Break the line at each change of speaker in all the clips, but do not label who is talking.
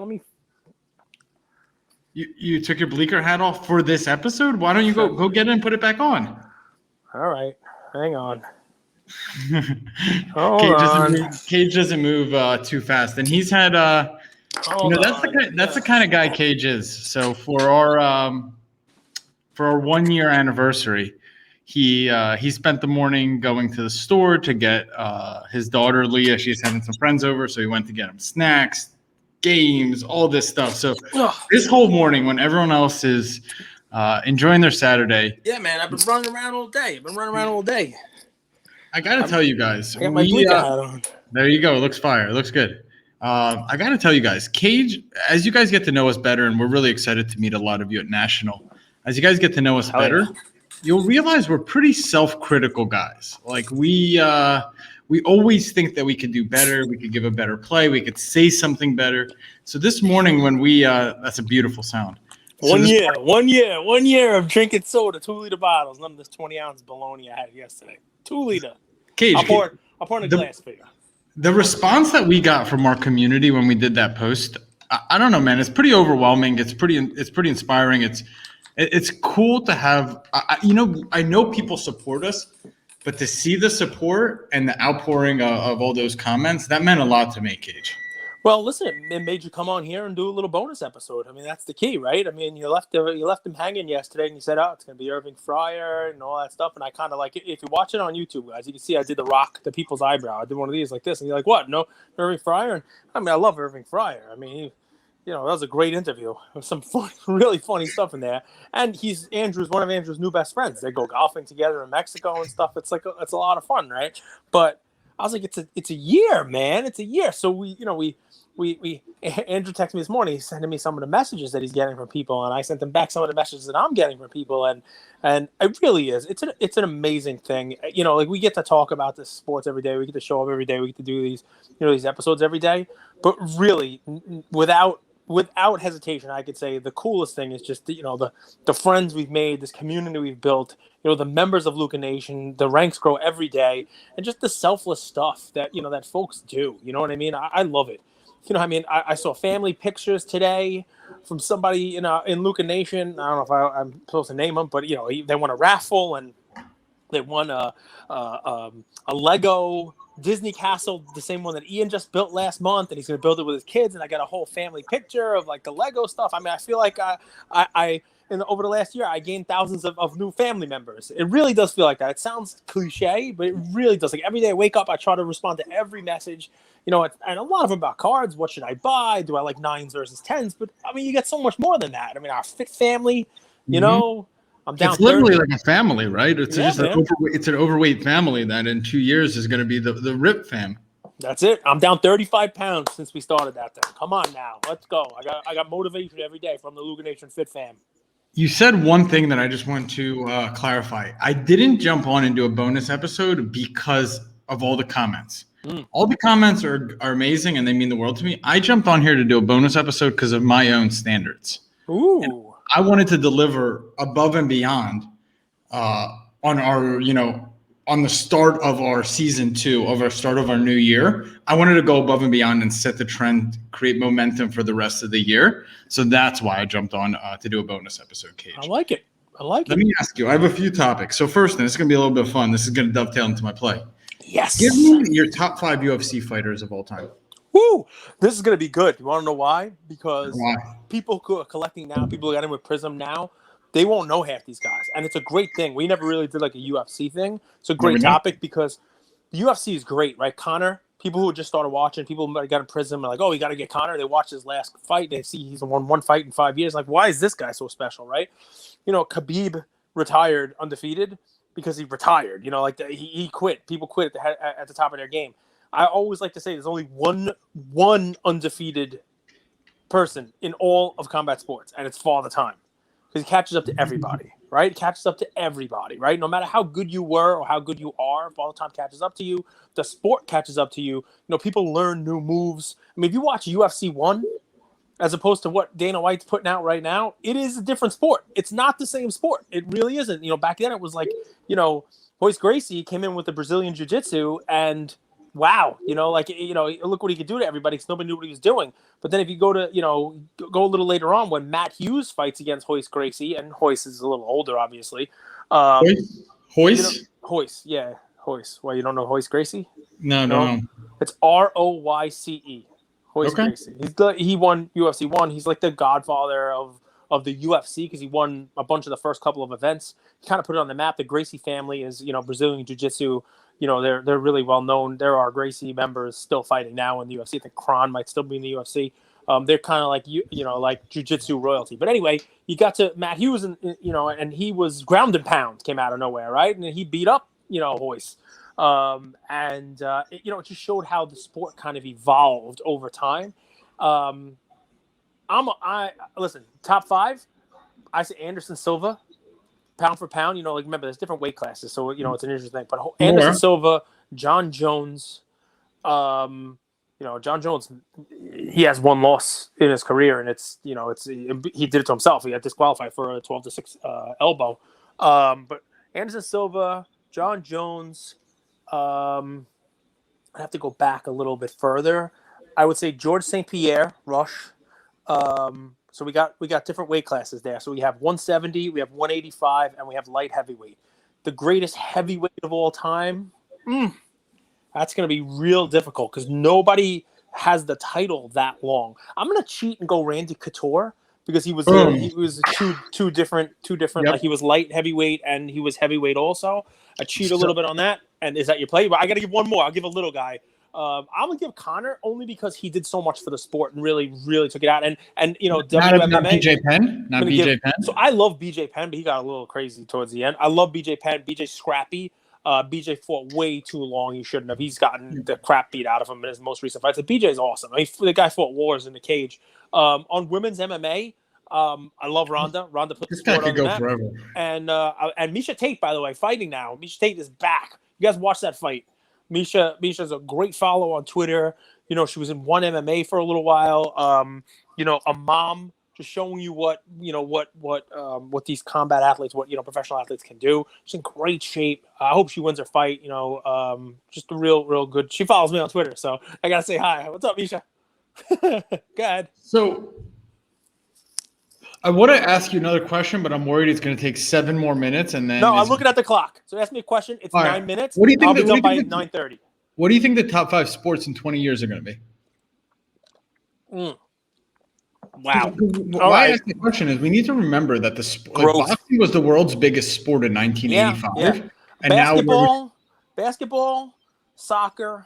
Let me.
You took your bleaker hat off for this episode? Why don't you go get it and put it back on?
All right, hang on.
Cage doesn't move too fast, and he's had that's the kind of guy Cage is. So for our 1 year anniversary, he spent the morning going to the store to get his daughter Leah. She's having some friends over, so he went to get him snacks, games, all this stuff. So this whole morning, when everyone else is enjoying their Saturday,
yeah, man, I've been running around all day.
I gotta tell you guys,
I got my bleaker hat on.
There you go. It looks fire. It looks good. I gotta tell you guys, Cage, as you guys get to know us better, and we're really excited to meet a lot of you at National. As you guys get to know us better, you'll realize we're pretty self-critical guys. Like we always think that we could do better. We could give a better play. We could say something better. So this morning when that's a beautiful sound.
One year of drinking soda, 2-liter bottles, none of this 20-ounce bologna I had yesterday. 2-liter.
Cage,
I'll pour in a glass for you.
The response that we got from our community when we did that post, I don't know, man. It's pretty overwhelming. It's pretty inspiring. It's cool to have. I know people support us, but to see the support and the outpouring of all those comments, that meant a lot to me, Cage.
Well, listen, it made you come on here and do a little bonus episode. I mean, that's the key, right? I mean, you left him hanging yesterday, and you said, "Oh, it's going to be Irving Fryer and all that stuff." And I kind of like it. If you watch it on YouTube, guys, you can see I did the people's eyebrow. I did one of these like this, and you're like, "What? No, Irving Fryer?" And I mean, I love Irving Fryer. I mean, that was a great interview. There's some really funny stuff in there. And he's one of Andrew's new best friends. They go golfing together in Mexico and stuff. It's it's a lot of fun, right? But I was like, it's a year, man. It's a year. So we Andrew texted me this morning. He's sending me some of the messages that he's getting from people, and I sent him back some of the messages that I'm getting from people, and it really is. It's an amazing thing. Like we get to talk about this sports every day. We get to show up every day. We get to do these these episodes every day. But really, without hesitation, I could say the coolest thing is just the friends we've made, this community we've built. The members of LukaNation, the ranks grow every day, and just the selfless stuff that that folks do. You know what I mean? I love it. I saw family pictures today from somebody in LukaNation. I don't know if I'm supposed to name them, but they won a raffle and they won a Lego Disney castle, the same one that Ian just built last month, and he's going to build it with his kids. And I got a whole family picture of like the Lego stuff. I mean, I feel like over the last year, I gained thousands of new family members. It really does feel like that. It sounds cliche, but it really does. Like every day I wake up, I try to respond to every message. And a lot of them about cards. What should I buy? Do I like 9s versus 10s? But I mean, you get so much more than that. I mean, our fit family, I'm down.
It's literally like a family, right? It's
just
an overweight family that in 2 years is going to be the RIP fam.
That's it. I'm down 35 pounds since we started that thing. Come on now, let's go. I got motivation every day from the LukaNation Fit fam.
You said one thing that I just want to clarify. I didn't jump on and do a bonus episode because of all the comments. All the comments are amazing and they mean the world to me. I jumped on here to do a bonus episode because of my own standards.
Ooh.
And I wanted to deliver above and beyond on our, on the start of our season 2 of our start of our new year. I wanted to go above and beyond and set the trend, create momentum for the rest of the year. So that's why I jumped on to do a bonus episode, Cage.
I like it.
Let me ask you, I have a few topics. So first, and this is going to be a little bit of fun. This is going to dovetail into my play.
Yes.
Give me your top 5 UFC fighters of all time.
Woo! This is going to be good. You want to know why? Because people who are collecting now, people who got in with Prism now, they won't know half these guys. And it's a great thing. We never really did like a UFC thing. It's a great topic because the UFC is great, right? Conor, people who just started watching, people who got in Prism are like, oh, you got to get Conor. They watch his last fight. They see he's won one fight in 5 years. Like, why is this guy so special, right? Khabib retired undefeated because he retired. He quit. People quit at the top of their game. I always like to say there's only one undefeated person in all of combat sports, and it's Father Time. Because he catches up to everybody, right? He catches up to everybody, right? No matter how good you were or how good you are, Father Time catches up to you. The sport catches up to you. People learn new moves. I mean, if you watch UFC 1, as opposed to what Dana White's putting out right now, it is a different sport. It's not the same sport. It really isn't. Back then it was like, Royce Gracie came in with the Brazilian Jiu-Jitsu and wow, look what he could do to everybody because nobody knew what he was doing. But then if you go to, go a little later on when Matt Hughes fights against Royce Gracie, and Royce is a little older, obviously.
Royce?
Royce, yeah, Royce. Well, you don't know Royce Gracie?
No, no.
It's Royce. Royce
Okay.
Gracie. He won UFC 1. He's like the godfather of the UFC because he won a bunch of the first couple of events. He kind of put it on the map. The Gracie family is, Brazilian Jiu-Jitsu. They're really well known. There are Gracie members still fighting now in the UFC. I think Kron might still be in the UFC. They're kind of like like Jiu-Jitsu royalty. But anyway, you got to Matt Hughes, and he was ground and pound, came out of nowhere, right? And he beat up Royce. It just showed how the sport kind of evolved over time. Listen, top 5. I say Anderson Silva, pound for pound. Remember there's different weight classes, so it's an interesting thing. But Anderson Silva, John Jones, John Jones, he has one loss in his career, and he did it to himself. He got disqualified for a 12-6 elbow. But Anderson Silva, John Jones. I have to go back a little bit further. I would say George St. Pierre, Rush. So we got different weight classes there. So we have 170, we have 185, and we have light heavyweight. The greatest heavyweight of all time. That's going to be real difficult because nobody has the title that long. I'm going to cheat and go Randy Couture because he was two different. Yep. Like he was light heavyweight and he was heavyweight also. I cheat a little bit on that. And is that your play? But I got to give one more. I'll give a little guy. I'm gonna give Connor only because he did so much for the sport and really, really took it out. And WMMA.
Not BJ Penn. Not BJ Penn.
So I love BJ Penn, but he got a little crazy towards the end. I love BJ Penn. BJ scrappy. BJ fought way too long. He shouldn't have. He's gotten the crap beat out of him in his most recent fights. BJ's awesome. The guy fought wars in the cage. On women's MMA, I love Ronda. Ronda put the sport on the map. Forever. And Miesha Tate, by the way, fighting now. Miesha Tate is back. You guys watch that fight. Miesha's a great follow on Twitter. She was in One MMA for a little while. A mom, just showing you what these combat athletes, professional athletes can do. She's in great shape. I hope she wins her fight. Just a real good. She follows me on Twitter, so I gotta say hi. What's up, Miesha? Go ahead.
So I want to ask you another question, but I'm worried it's going to take 7 more minutes, and then.
No, I'm looking at the clock. So ask me a question. It's 9 minutes.
What do you think?
I'll be done by 9:30.
What do you think the top 5 sports in 20 years are going to be?
Wow.
Why I ask the question is we need to remember that boxing was the world's biggest sport in 1985. And
basketball, soccer,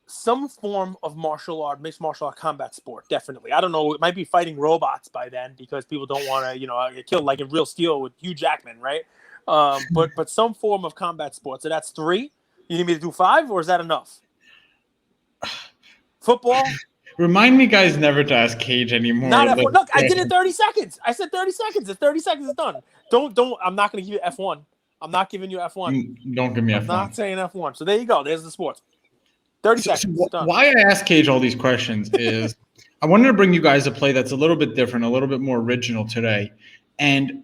some form of mixed martial art combat sport, definitely. I don't know. It might be fighting robots by then because people don't want to, get killed like in Real Steel with Hugh Jackman, right? But some form of combat sport. So that's 3. You need me to do 5, or is that enough? Football.
Remind me, guys, never to ask Cage anymore.
Look, I did it 30 seconds. I said 30 seconds. If 30 seconds is done. Don't. I'm not going to give you F1. I'm not giving you F1.
Don't give me F1.
I'm not saying F1. So there you go. There's the sports. 30 seconds.
Why I asked Cage all these questions is I wanted to bring you guys a play that's a little bit different, a little bit more original today. And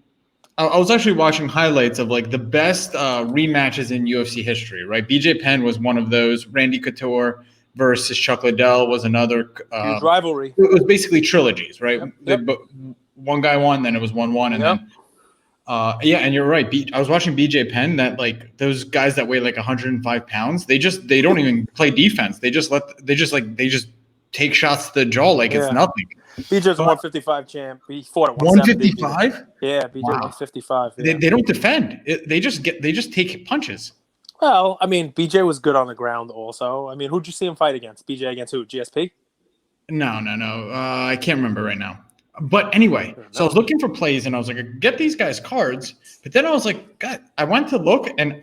I was actually watching highlights of like the best rematches in UFC history, right? BJ Penn was one of those. Randy Couture versus Chuck Liddell was another.
Huge rivalry.
It was basically trilogies, right?
Yep.
One guy won, then it was 1-1. And then and you're right. I was watching BJ Penn. That like those guys that weigh like 105 pounds, they don't even play defense. They just take shots to the jaw like it's nothing.
BJ's a 155 champ. He fought at
155.
Yeah, BJ 155. Yeah.
They don't defend. They just take punches.
Well, I mean, BJ was good on the ground also. I mean, who'd you see him fight against? BJ against who? GSP?
No. I can't remember right now. But anyway, so I was looking for plays, and I was like, get these guys cards. But then I was like, God, I went to look, and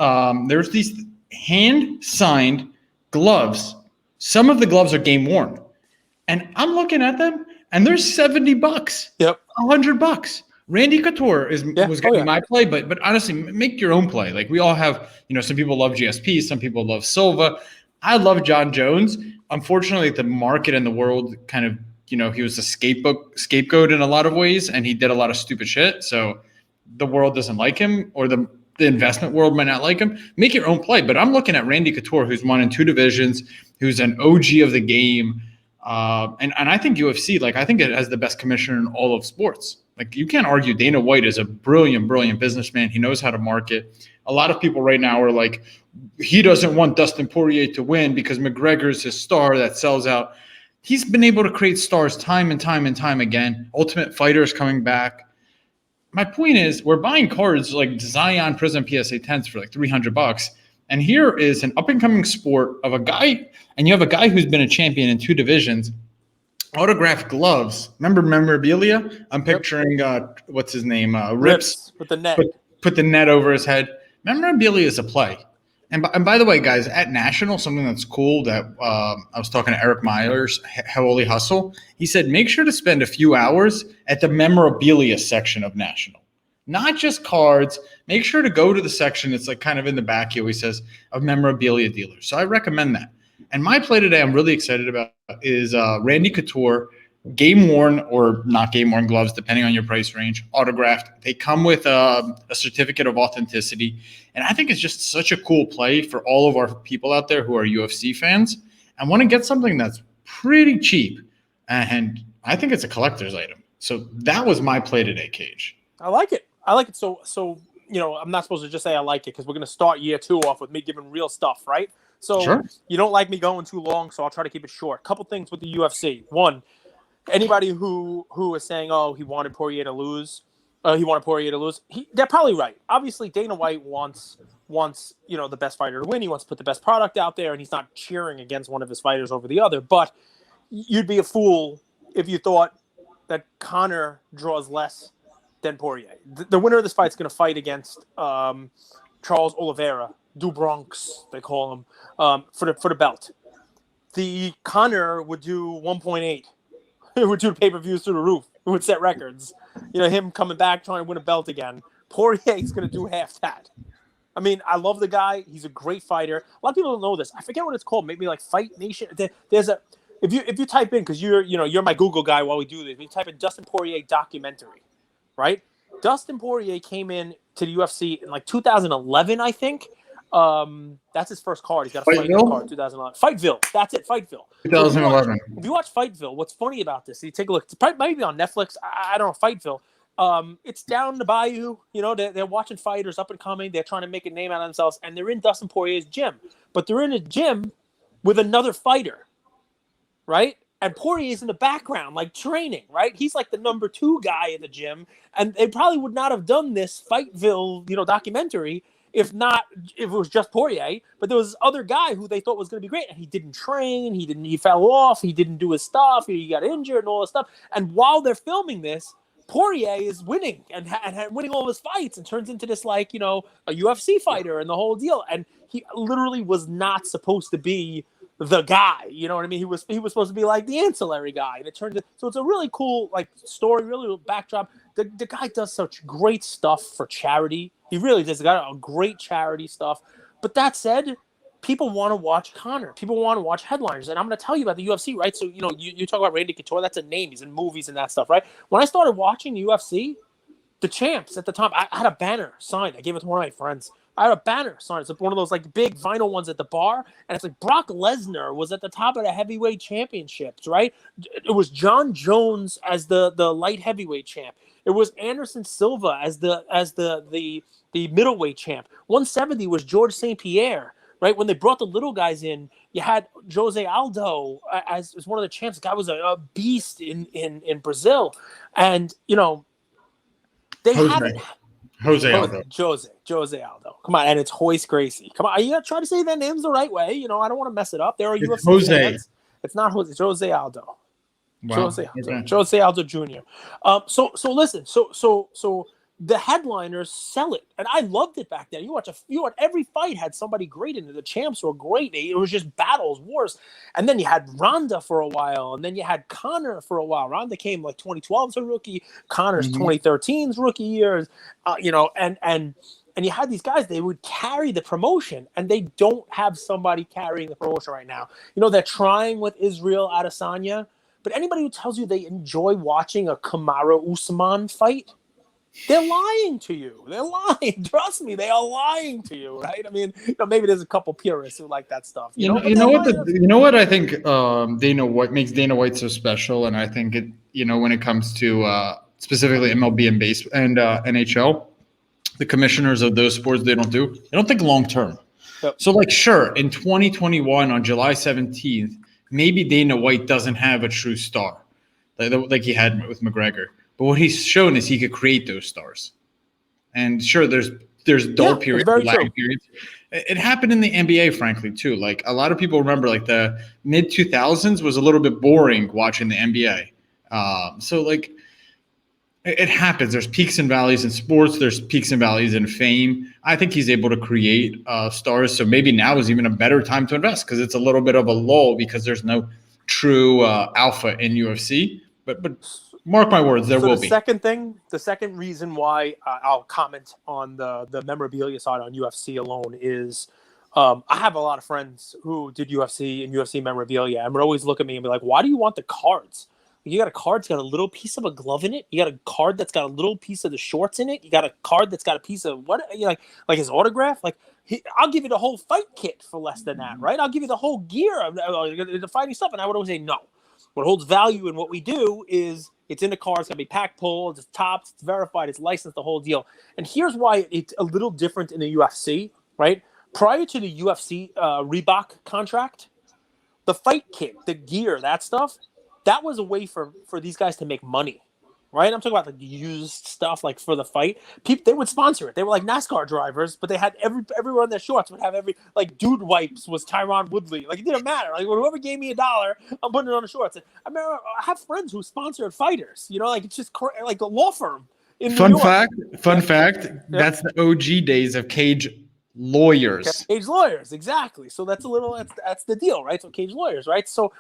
there's these hand-signed gloves. Some of the gloves are game-worn. And I'm looking at them, and they're $70.
Yep.
$100. Randy Couture was getting my play, but honestly, make your own play. Like we all have, some people love GSP, some people love Silva. I love John Jones. Unfortunately, the market and the world kind of, he was a scapegoat in a lot of ways, and he did a lot of stupid shit. So the world doesn't like him, or the the investment world might not like him. Make your own play. But I'm looking at Randy Couture, who's won in 2 divisions, who's an OG of the game. And I think UFC, like, I think it has the best commissioner in all of sports. Like, you can't argue Dana White is a brilliant, brilliant businessman. He knows how to market. A lot of people right now are like, he doesn't want Dustin Poirier to win because McGregor's his star that sells out. He's been able to create stars time and time and time again. Ultimate Fighter's coming back. My point is, we're buying cards like Zion Prism PSA 10s for like $300. And here is an up-and-coming sport of a guy, and you have a guy who's been a champion in 2 divisions, autographed gloves. Remember memorabilia? I'm picturing, what's his name? Rips
with the net.
Put the net over his head. Memorabilia is a play. And by the way, guys, at National, something that's cool that I was talking to Eric Myers, Holy Hustle. He said, make sure to spend a few hours at the memorabilia section of National. Not just cards. Make sure to go to the section. It's like kind of in the back here, he says, of memorabilia dealers. So I recommend that. And my play today I'm really excited about is Randy Couture, game-worn or not game-worn gloves, depending on your price range, autographed. They come with a certificate of authenticity. And I think it's just such a cool play for all of our people out there who are UFC fans and want to get something that's pretty cheap. And I think it's a collector's item. So that was my play today, Cage.
I like it. So I'm not supposed to just say I like it because we're going to start year 2 off with me giving real stuff, right? So
Sure.
You don't like me going too long, so I'll try to keep it short. Couple things with the UFC. One, anybody who is saying, oh, he wanted Poirier to lose, they're probably right. Obviously, Dana White wants the best fighter to win. He wants to put the best product out there, and he's not cheering against one of his fighters over the other. But you'd be a fool if you thought that Conor draws less than Poirier. The winner of this fight is going to fight against Charles Oliveira, Du Bronx, they call him, for the belt. The Conor would do 1.8. It would do pay-per-views through the roof. It would set records. Him coming back trying to win a belt again. Poirier's going to do half that. I mean, I love the guy. He's a great fighter. A lot of people don't know this. I forget what it's called. Maybe like Fight Nation. There's a if you type in, because you're my Google guy while we do this. If you type in Dustin Poirier documentary, right? Dustin Poirier came in to the UFC in like 2011, I think. That's his first card. He's got a fight card, 2011. Fightville. That's it, Fightville.
2011.
If you watch Fightville, what's funny about this? You take a look. It's probably maybe on Netflix. I don't know. Fightville. It's down the bayou. They're watching fighters up and coming. They're trying to make a name out of themselves, and they're in Dustin Poirier's gym. But they're in a gym with another fighter, right? And Poirier's in the background, like training, right? He's like the number 2 guy in the gym, and they probably would not have done this Fightville, documentary if it was just Poirier. But there was this other guy who they thought was going to be great, and he didn't train. He fell off. He didn't do his stuff. He got injured and all this stuff. And while they're filming this, Poirier is winning and winning all his fights and turns into this a UFC fighter and the whole deal. And he literally was not supposed to be the guy, you know what I mean? He was supposed to be like the ancillary guy, and it turns out. So it's a really cool story, really cool backdrop. The guy does such great stuff for charity. He really does. He got a great charity stuff. But that said, people want to watch Conor. People want to watch headliners, and I'm going to tell you about the UFC, right? So you talk about Randy Couture. That's a name. He's in movies and that stuff, right? When I started watching the UFC, the champs at the time, I had a banner signed. I gave it to one of my friends. I had a banner signed. It's one of those big vinyl ones at the bar, and it's like Brock Lesnar was at the top of the heavyweight championships, right? It was John Jones as the light heavyweight champ. It was Anderson Silva as the middleweight champ. 170 was George St. Pierre, right? When they brought the little guys in, you had Jose Aldo as one of the champs. The guy was a beast in Brazil, and they haven't.
Jose Aldo.
Jose Aldo. Come on, and it's Royce Gracie. Come on, you gotta try to say their names the right way. I don't want to mess it up. There are UFC fans. It's not Jose. Jose Aldo.
Wow.
Jose Aldo.
Okay.
Jose Aldo Jr. So listen. So the headliners sell it, and I loved it back then. You watch every fight had somebody great in it. The champs were great. It was just battles, wars, and then you had Ronda for a while, and then you had Conor for a while. Ronda came 2012's a rookie. Conor's 2013's rookie years. And you had these guys. They would carry the promotion, and they don't have somebody carrying the promotion right now. They're trying with Israel Adesanya, but anybody who tells you they enjoy watching a Kamaru Usman fight, They're lying to you. They're lying. Trust me, they are lying to you, right? I mean, maybe there's a couple purists who like that stuff, but
You
they're
know what
lying.
you know what I think what makes Dana White so special, and I think it when it comes to specifically MLB and base and NHL, the commissioners of those sports they don't think long term.
Yep.
So like sure, in 2021 on July 17th, maybe Dana White doesn't have a true star like he had with McGregor, but what he's shown is he could create those stars. And sure, there's dull periods, lag periods. It happened in the NBA, frankly, too. Like a lot of people remember, like the mid 2000s was a little bit boring watching the NBA. So like it happens. There's peaks and valleys in sports. There's peaks and valleys in fame. I think he's able to create stars. So maybe now is even a better time to invest because it's a little bit of a lull because there's no true alpha in UFC. But mark my words, there will be.
The second reason why I'll comment on the memorabilia side on UFC alone is I have a lot of friends who did UFC and UFC memorabilia and would always look at me and be like, why do you want the cards? You got a card that's got a little piece of a glove in it. You got a card that's got a little piece of the shorts in it. You got a card that's got a piece of what? Like his autograph. Like I'll give you the whole fight kit for less than that, right? I'll give you the whole gear of the fighting stuff, and I would always say no. What holds value in what we do is it's in the car. It's gonna be pack pulled. It's topped. It's verified. It's licensed. The whole deal. And here's why it's a little different in the UFC, right? Prior to the UFC Reebok contract, the fight kit, the gear, that stuff. That was a way for these guys to make money, right? I'm talking about like used stuff, like for the fight. People they would sponsor it. They were like NASCAR drivers, but they had everyone in their shorts would have like Dude Wipes was Tyron Woodley. Like it didn't matter. Like whoever gave me $1, I'm putting it on the shorts. And I remember I have friends who sponsored fighters. Like it's just like a law firm in New York.
Fun fact. That's the OG days of Cage lawyers.
Cage lawyers, exactly. So that's the deal, right? So Cage lawyers, right? So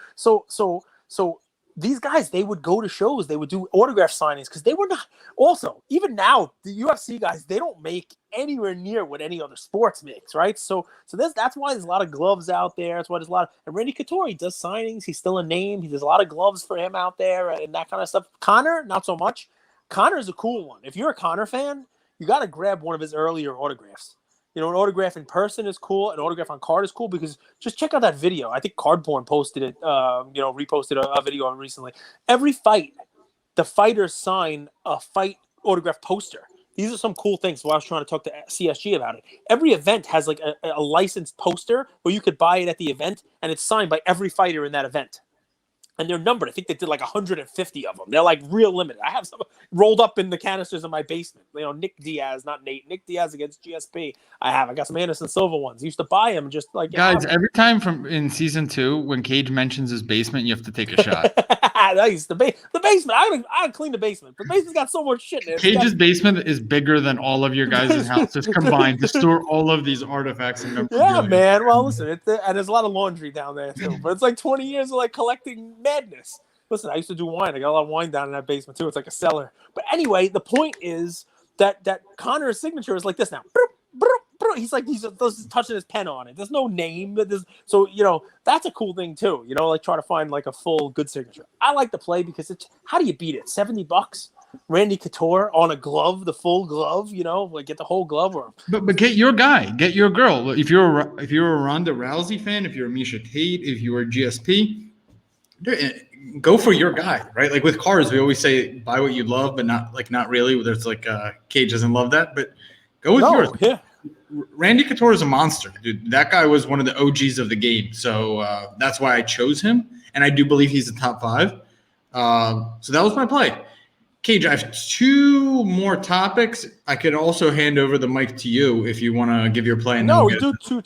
these guys, they would go to shows, they would do autograph signings because they were not. Also, even now, the UFC guys, they don't make anywhere near what any other sports makes, right? So that's why there's a lot of gloves out there. That's why there's a lot of. And Randy Couture, he does signings. He's still a name. There's a lot of gloves for him out there and that kind of stuff. Conor, not so much. Conor's a cool one. If you're a Conor fan, you got to grab one of his earlier autographs. An autograph in person is cool. An autograph on card is cool because just check out that video. I think Cardporn posted it, reposted a video recently. Every fight, the fighters sign a fight autograph poster. These are some cool things. So I was trying to talk to CSG about it. Every event has like a licensed poster where you could buy it at the event, and it's signed by every fighter in that event. And they're numbered. I think they did like 150 of them. They're like real limited. I have some rolled up in the canisters in my basement. Nick Diaz, not Nate. Nick Diaz against GSP. I got some Anderson Silva ones. I used to buy them just like
guys. Every time in season 2, when Cage mentions his basement, you have to take a shot.
Nice. The basement. I clean the basement. The basement's got so much shit in it.
Cage's basement is bigger than all of your guys' houses combined to store all of these artifacts and memorabilia.
Yeah, man. Well, listen, and there's a lot of laundry down there too. But it's like 20 years of like collecting madness. Listen, I used to do wine. I got a lot of wine down in that basement too. It's like a cellar. But anyway, the point is that Conor's signature is like this now. He's like he's touching his pen on it. There's no name. So that's a cool thing too. Like try to find like a full good signature. I like the play because how do you beat it? $70. Randy Couture on a glove, the full glove. Like get the whole glove.
But get your guy, get your girl. If you're a Ronda Rousey fan, if you're a Misha Tate, if you are GSP. Go for your guy, right? Like with cars, we always say buy what you love, but not really. There's like Cage doesn't love that, but go with yours. Yeah. Randy Couture is a monster, dude. That guy was one of the OGs of the game, so that's why I chose him, and I do believe he's a top 5. So that was my play. Cage, I have 2 more topics. I could also hand over the mic to you if you want to give your play.
No, we do 2.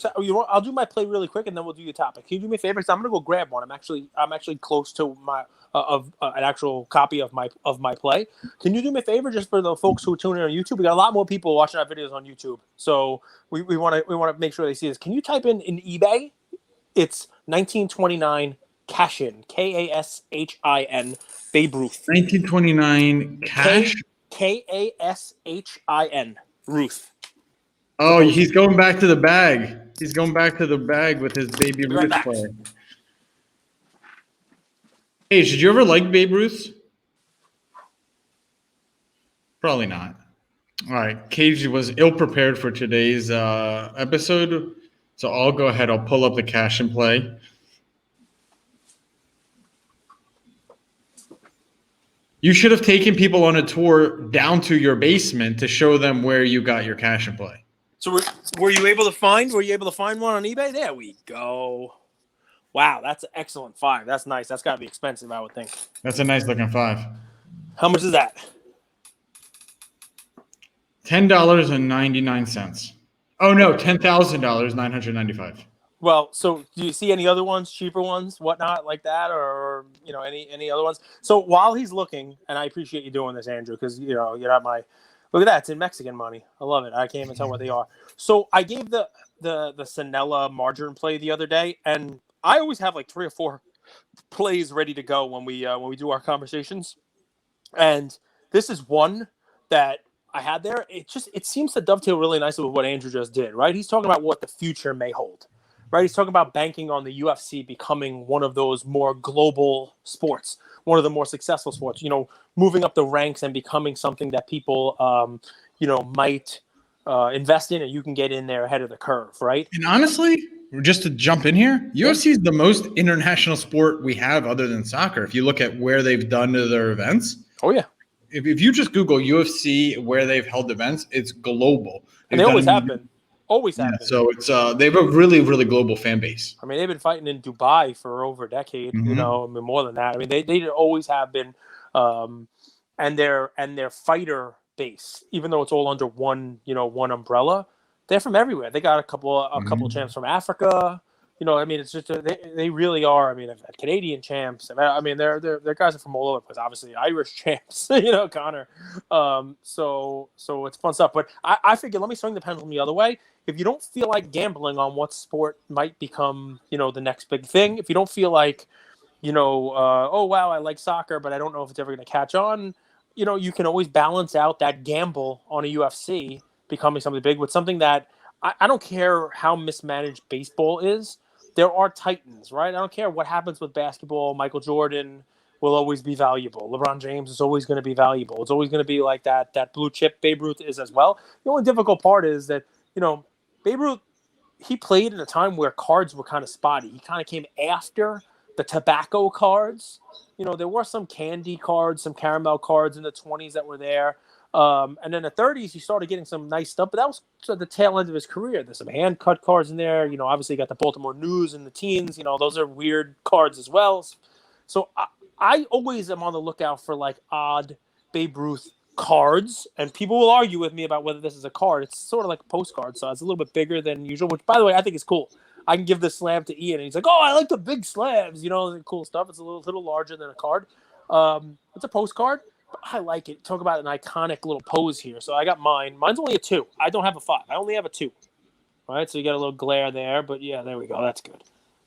I'll do my play really quick, and then we'll do your topic. Can you do me a favor? Because I'm gonna go grab one. I'm actually close to my an actual copy of my play. Can you do me a favor, just for the folks who tune in on YouTube? We got a lot more people watching our videos on YouTube, so we want to make sure they see this. Can you type in eBay? It's 1929 Cashin, Kashin, Babe Ruth.
1929 cash?
Kashin, Ruth.
Oh, he's going back to the bag. He's going back to the bag with his Baby Ruth play. Hey, did you ever like Babe Ruth? Probably not. All right. Cage was ill prepared for today's episode. So I'll go ahead. I'll pull up the cash and play. You should have taken people on a tour down to your basement to show them where you got your cash and play.
So were you able to find one on eBay? There we go. Wow, that's an excellent 5. That's nice. That's got to be expensive, I would think.
That's a nice looking 5.
How much is that?
$10.99. Oh no, $10,000, $995.
Well, so do you see any other ones, cheaper ones, whatnot like that, or any other ones? So while he's looking, and I appreciate you doing this, Andrew, because you're not my. Look at that, it's in Mexican money. I love it. I can't even tell what they are. So I gave the Sanella margarine play the other day, and I always have like 3 or 4 plays ready to go when we do our conversations, and this is one that I had there. It seems to dovetail really nicely with what Andrew just did. Right, he's talking about what the future may hold. Right, he's talking about banking on the UFC becoming one of those more global sports, one of the more successful sports. Moving up the ranks and becoming something that people, might invest in, and you can get in there ahead of the curve. Right.
And honestly, just to jump in here, UFC is the most international sport we have other than soccer. If you look at where they've done to their events.
Oh yeah.
If you just Google UFC where they've held events, it's global.
And they always have been. Always have been.
So it's they have a really, really global fan base.
I mean, they've been fighting in Dubai for over a decade.
Mm-hmm.
More than that. I mean, they always have been, and their fighter base, even though it's all under one umbrella, they're from everywhere. They got a couple champs from Africa. I mean, it's just they really are. I mean, they've had Canadian champs. I mean, they're guys are from all over the place. Obviously, Irish champs. Connor. So it's fun stuff. But I figured, let me swing the pendulum the other way. If you don't feel like gambling on what sport might become, the next big thing. If you don't feel like, oh wow, I like soccer, but I don't know if it's ever going to catch on. You can always balance out that gamble on a UFC becoming something big with something that I don't care how mismanaged baseball is. There are titans, right? I don't care what happens with basketball. Michael Jordan will always be valuable. LeBron James is always going to be valuable. It's always going to be like that blue chip. Babe Ruth is as well. The only difficult part is that, Babe Ruth, he played in a time where cards were kind of spotty. He kind of came after the tobacco cards. There were some candy cards, some caramel cards in the 20s that were there. And then the 30s, he started getting some nice stuff, but that was sort of the tail end of his career. There's some hand cut cards in there. Obviously you got the Baltimore News in the teens. Those are weird cards as well. So I always am on the lookout for like odd Babe Ruth cards, and people will argue with me about whether this is a card. It's sort of like a postcard, so it's a little bit bigger than usual, which, by the way, I think is cool. I can give this slab to Ian, and he's like, oh, I like the big slabs, the cool stuff. It's a little larger than a card. It's a postcard. I like it. Talk about an iconic little pose here. So I got mine. Mine's only a 2. I don't have a 5. I only have a 2. All right, so you got a little glare there, but yeah, there we go. That's good.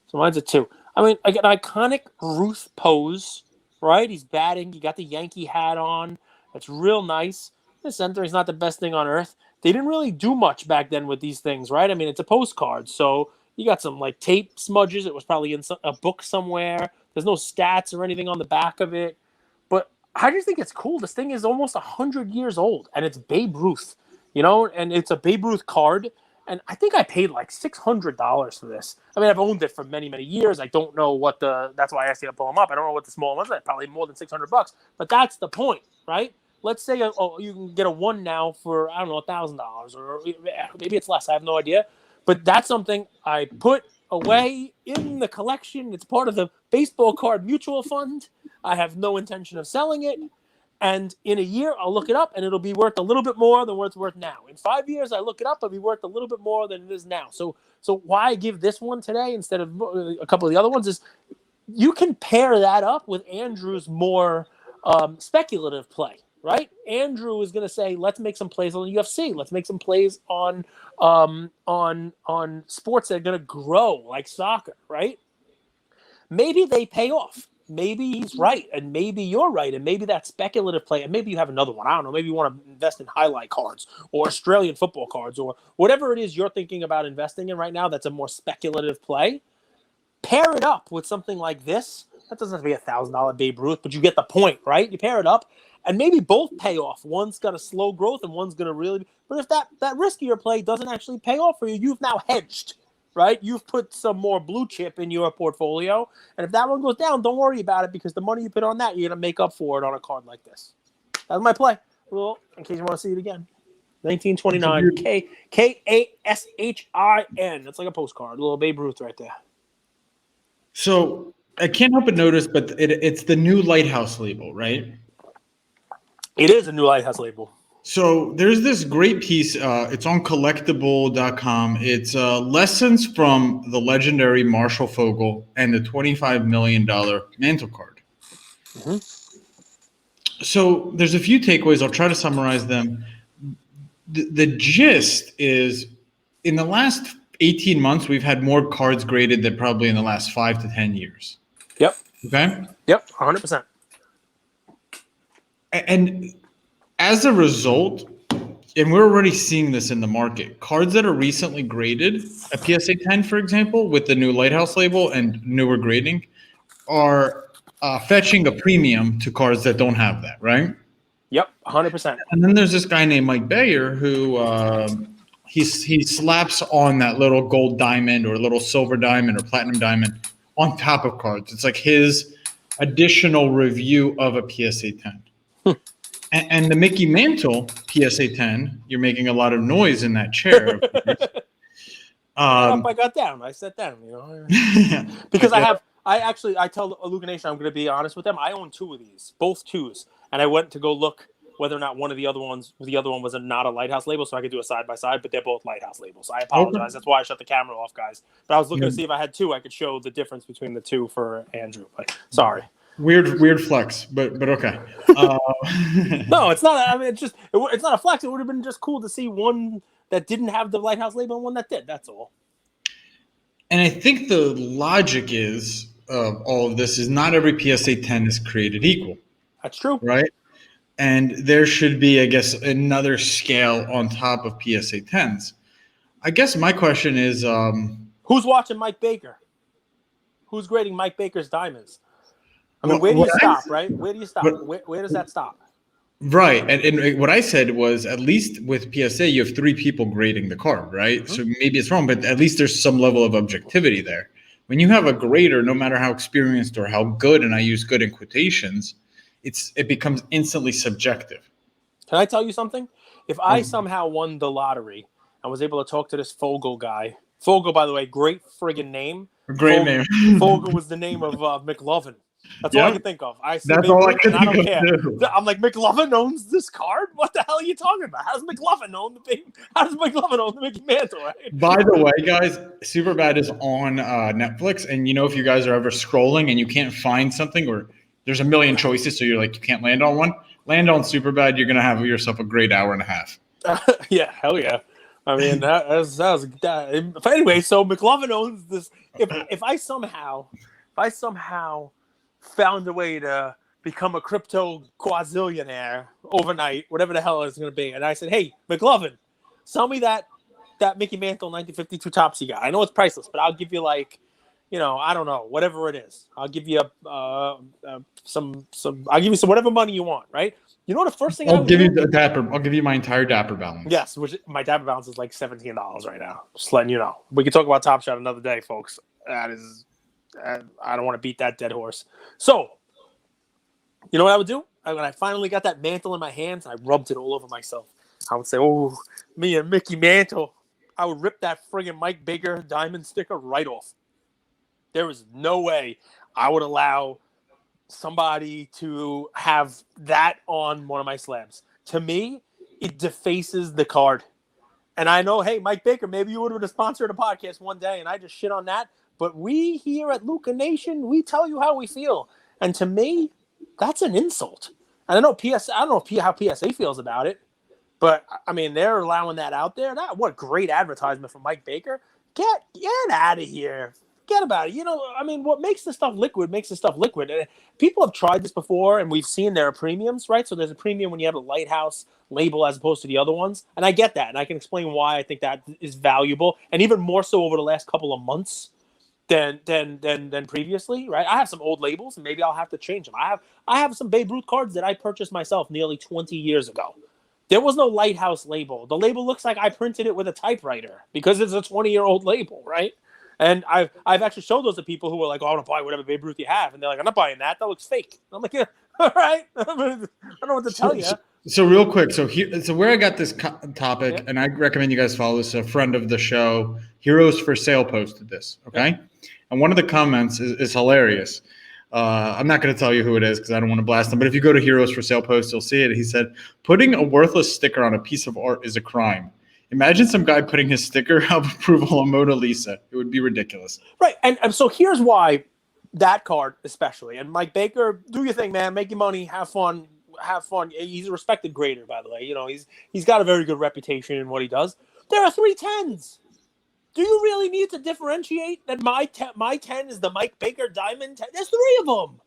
So mine's a 2. I mean, I got an iconic Ruth pose, right? He's batting. You got the Yankee hat on. That's real nice. The center is not the best thing on earth. They didn't really do much back then with these things, right? I mean, it's a postcard, so you got some like tape smudges. It was probably in a book somewhere. There's no stats or anything on the back of it. But I just think it's cool. This thing is almost 100 years old, and it's Babe Ruth, and it's a Babe Ruth card. And I think I paid like $600 for this. I mean, I've owned it for many, many years. I don't know what that's why I asked you to pull them up. I don't know what the small ones are. Probably more than $600. But that's the point, right? Let's say you can get a 1 now for, I don't know, $1,000, or maybe it's less. I have no idea. But that's something I put away in the collection. It's part of the baseball card mutual fund. I have no intention of selling it. And in a year, I'll look it up, and it'll be worth a little bit more than what it's worth now. In 5 years, I look it up, it'll be worth a little bit more than it is now. So why I give this one today instead of a couple of the other ones is you can pair that up with Andrew's more speculative play, right? Andrew is going to say, let's make some plays on the UFC. Let's make some plays on sports that are going to grow, like soccer, right? Maybe they pay off. Maybe he's right, and maybe you're right, and maybe that speculative play, and maybe you have another one. I don't know. Maybe you want to invest in highlight cards or Australian football cards or whatever it is you're thinking about investing in right now that's a more speculative play. Pair it up with something like this. That doesn't have to be $1,000 Babe Ruth, but you get the point, right? You pair it up, and maybe both pay off. One's got a slow growth and one's going to really. But if that riskier play doesn't actually pay off for you, you've now hedged, right? You've put some more blue chip in your portfolio, and if that one goes down, don't worry about it because the money you put on that, you're going to make up for it on a card like this. That's my play. Well, in case you want to see it again. 1929, Kashin. That's like a postcard. A little Babe Ruth right there.
So I can't help but notice, but it's the new Lighthouse label, right?
It is a new Lighthouse label.
So there's this great piece. It's on collectible.com. It's lessons from the legendary Marshall Fogel and the $25 million mantle card.
Mm-hmm.
So there's a few takeaways. I'll try to summarize them. The gist is, in the last 18 months, we've had more cards graded than probably in the last 5 to 10 years.
Yep.
Okay?
Yep, 100%.
And as a result, and we're already seeing this in the market, cards that are recently graded, a PSA 10, for example, with the new Lighthouse label and newer grading, are fetching a premium to cards that don't have that, right?
Yep, 100%.
And then there's this guy named Mike Bayer who he slaps on that little gold diamond or little silver diamond or platinum diamond on top of cards. It's like his additional review of a PSA 10. And the Mickey Mantle PSA 10, you're making a lot of noise in that chair.
I got down. I sat down, you know, because I tell LukaNation, I'm going to be honest with them. I own 2 of these, both 2s, and I went to go look whether or not one of the other one was not a Lighthouse label, so I could do a side by side. But they're both Lighthouse labels. I apologize. Okay. That's why I shut the camera off, guys. But I was looking to see if I had 2, I could show the difference between the 2 for Andrew. But sorry.
Weird flex, but okay.
No, it's not. I mean, it's not a flex. It would have been just cool to see one that didn't have the Lighthouse label and one that did. That's all.
And I think the logic is of all of this is not every PSA 10 is created equal.
That's true,
right? And there should be, I guess, another scale on top of PSA 10s. I guess my question is,
who's watching Mike Baker? Who's grading Mike Baker's diamonds? I mean, where do you stop, right? Where do you stop? Where does that stop?
Right. And what I said was, at least with PSA, you have 3 people grading the card, right? Mm-hmm. So maybe it's wrong, but at least there's some level of objectivity there. When you have a grader, no matter how experienced or how good, and I use good in quotations, it becomes instantly subjective.
Can I tell you something? If I somehow won the lottery and was able to talk to this Fogel guy, Fogel, by the way, great friggin' name.
Great name.
Fogel was the name of McLovin. That's all I can think of.
That's all I can think of too.
I'm like, McLovin owns this card? What the hell are you talking about? How does McLovin own the Mickey Mantle, right?
By the way, guys, Superbad is on Netflix, and if you guys are ever scrolling and you can't find something, or there's a million choices, so you're like, you can't land on one, land on Superbad. You're gonna have yourself a great hour and a half.
Yeah, hell yeah. I mean, that was but anyway, so McLovin owns this. If I somehow found a way to become a crypto quazillionaire overnight, whatever the hell it's going to be, and I said, hey, McLovin, sell me that Mickey Mantle 1952 Topps you got. I know it's priceless, but I'll give you I don't know, whatever it is. I'll give you some I'll give you some whatever money you want, right? You know what the first thing
I'll give you my entire Dapper balance.
Yes, which my Dapper balance is like $17 right now. Just letting you know. We can talk about Top Shot another day, folks. That is, I don't want to beat that dead horse. So, you know what I would do? When I finally got that mantle in my hands, I rubbed it all over myself. I would say, oh, me and Mickey Mantle. I would rip that friggin' Mike Baker diamond sticker right off. There is no way I would allow somebody to have that on one of my slabs. To me, it defaces the card. And I know, hey, Mike Baker, maybe you would have sponsored a podcast one day and I just shit on that. But we here at LukaNation, we tell you how we feel. And to me, that's an insult. And I don't know how PSA feels about it. But, I mean, they're allowing that out there. What great advertisement from Mike Baker. Get out of here. Forget about it. I mean, what makes the stuff liquid makes the stuff liquid. And people have tried this before, and we've seen there are premiums, right? So there's a premium when you have a Lighthouse label as opposed to the other ones. And I get that, and I can explain why I think that is valuable. And even more so over the last couple of months than previously, right? I have some old labels, and maybe I'll have to change them. I have some Babe Ruth cards that I purchased myself nearly 20 years ago. There was no Lighthouse label. The label looks like I printed it with a typewriter because it's a 20-year-old label, right? And I've actually showed those to people who were like, "Oh, I want to buy whatever Babe Ruth you have," and they're like, "I'm not buying that. That looks fake." I'm like, "Yeah, all right." I don't know what to tell you.
So real quick, so where I got this topic, and I recommend you guys follow this. A friend of the show, Heroes for Sale, posted this. Okay, and one of the comments is hilarious. I'm not going to tell you who it is because I don't want to blast them. But if you go to Heroes for Sale post, you'll see it. He said, "Putting a worthless sticker on a piece of art is a crime. Imagine some guy putting his sticker of approval on Mona Lisa. It would be ridiculous."
Right, and so here's why that card especially. And Mike Baker, do your thing, man. Make your money. Have fun. He's a respected grader, by the way. He's got a very good reputation in what he does. There are 3 10s. Do you really need to differentiate that my 10 is the Mike Baker Diamond 10? There's 3 of them.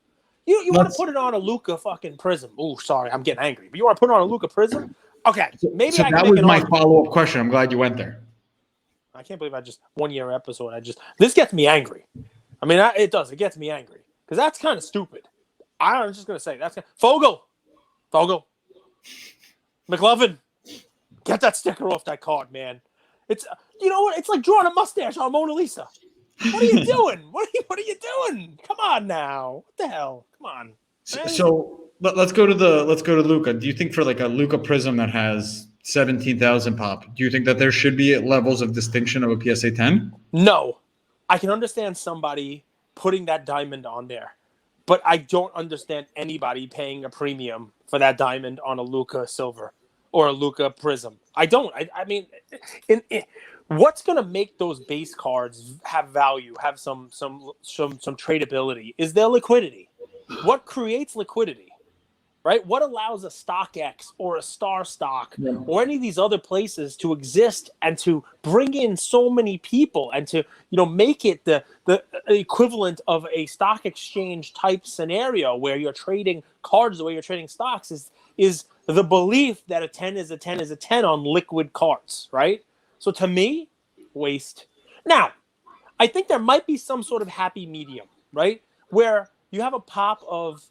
You want to put it on a Luka fucking Prism? Oh, sorry, I'm getting angry. But you want to put it on a Luka Prism? Okay, maybe
so
I can
that
make
was
an
my
argument.
follow-up question. I'm glad you went there.
I can't believe I just 1 year episode. This gets me angry. I mean, it does. It gets me angry because that's kind of stupid. I'm just gonna say Fogel, McLovin, get that sticker off that card, man. It's you know what? It's like drawing a mustache on Mona Lisa. What are you doing? What are you doing? Come on now. What the hell? Come on.
So let's go to Luka. Do you think for like a Luka Prism that has 17,000 pop, do you think that there should be levels of distinction of a PSA 10?
No. I can understand somebody putting that diamond on there, but I don't understand anybody paying a premium for that diamond on a Luka Silver or a Luka Prism. I don't. I mean, what's going to make those base cards have value, have some tradability? Is their liquidity? What creates liquidity? Right? What allows a StockX or a Star Stock or any of these other places to exist and to bring in so many people and to make it the equivalent of a stock exchange type scenario where you're trading cards the way you're trading stocks is the belief that a 10 is a 10 is a 10 on liquid cards, right? So to me, waste. Now, I think there might be some sort of happy medium, right? Where you have a pop of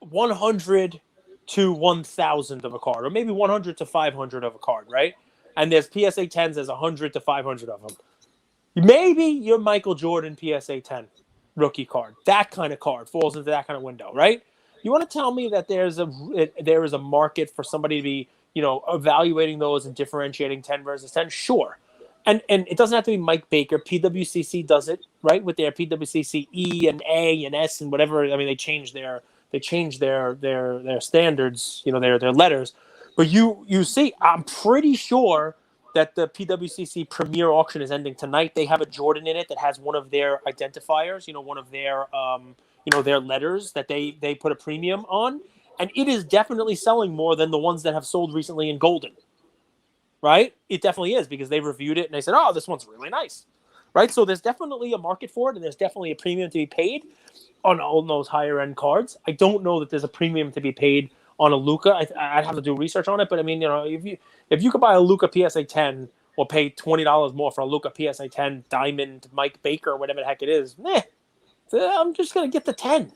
100 to 1,000 of a card, or maybe 100 to 500 of a card, right? And there's PSA 10s, there's 100 to 500 of them. Maybe your Michael Jordan PSA 10 rookie card, that kind of card falls into that kind of window, right? You want to tell me that there is a market for somebody to be, evaluating those and differentiating 10 versus 10? Sure. And it doesn't have to be Mike Baker. PWCC does it, right? With their PWCC E and A and S and whatever. I mean, they change their standards, their letters. But you see, I'm pretty sure that the PWCC Premier auction is ending tonight. They have a Jordan in it that has one of their identifiers, one of their their letters that they put a premium on, and it is definitely selling more than the ones that have sold recently in Golden. Right? It definitely is because they reviewed it and they said, "Oh, this one's really nice." Right? So there's definitely a market for it, and there's definitely a premium to be paid on all those higher end cards. I don't know that there's a premium to be paid on a Luka. I'd have to do research on it, but I mean, if you could buy a Luka PSA 10 or pay $20 more for a Luka PSA 10 Diamond Mike Baker, whatever the heck it is, I'm just gonna get the 10.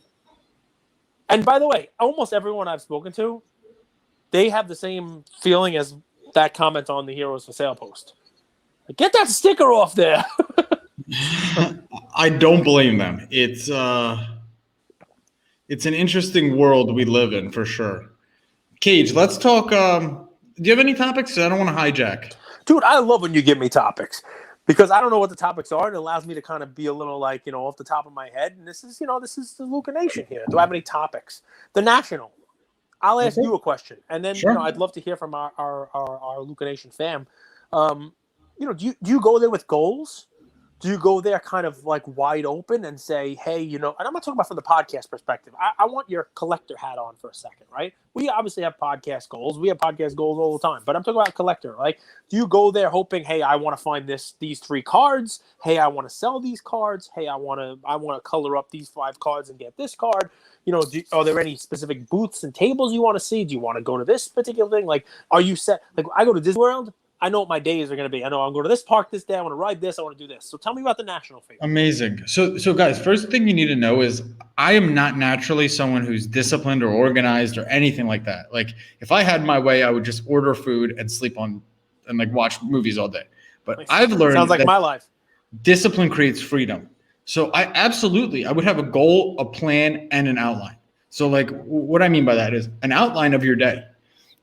And by the way, almost everyone I've spoken to, they have the same feeling as that comment on the Heroes for Sale post. Get that sticker off there.
I don't blame them. It's an interesting world we live in for sure. Cage, let's talk. Do you have any topics? I don't want to hijack.
Dude, I love when you give me topics because I don't know what the topics are. And it allows me to kind of be a little off the top of my head. And this is the LukaNation here. Do I have any topics? The National. I'll ask you a question, and then
sure.
I'd love to hear from our LukaNation fam. Do you go there with goals? Do you go there kind of like wide open and say, hey, and I'm not talking about from the podcast perspective. I want your collector hat on for a second, right? We obviously have podcast goals. We have podcast goals all the time, but I'm talking about collector. Like, do you go there hoping, hey, I want to find these 3 cards. Hey, I want to sell these cards. Hey, I want to color up these 5 cards and get this card. Are there any specific booths and tables you want to see? Do you want to go to this particular thing? Like, are you set? Like, I go to Disney World. I know what my days are going to be. I know I'm going to this park this day. I want to ride this. I want to do this. So tell me about the national fee.
Amazing. So guys, first thing you need to know is I am not naturally someone who's disciplined or organized or anything like that. Like if I had my way, I would just order food and sleep on and like watch movies all day. But I've learned
sounds like
that
my life.
discipline creates freedom. So I would have a goal, a plan, and an outline. So like what I mean by that is an outline of your day.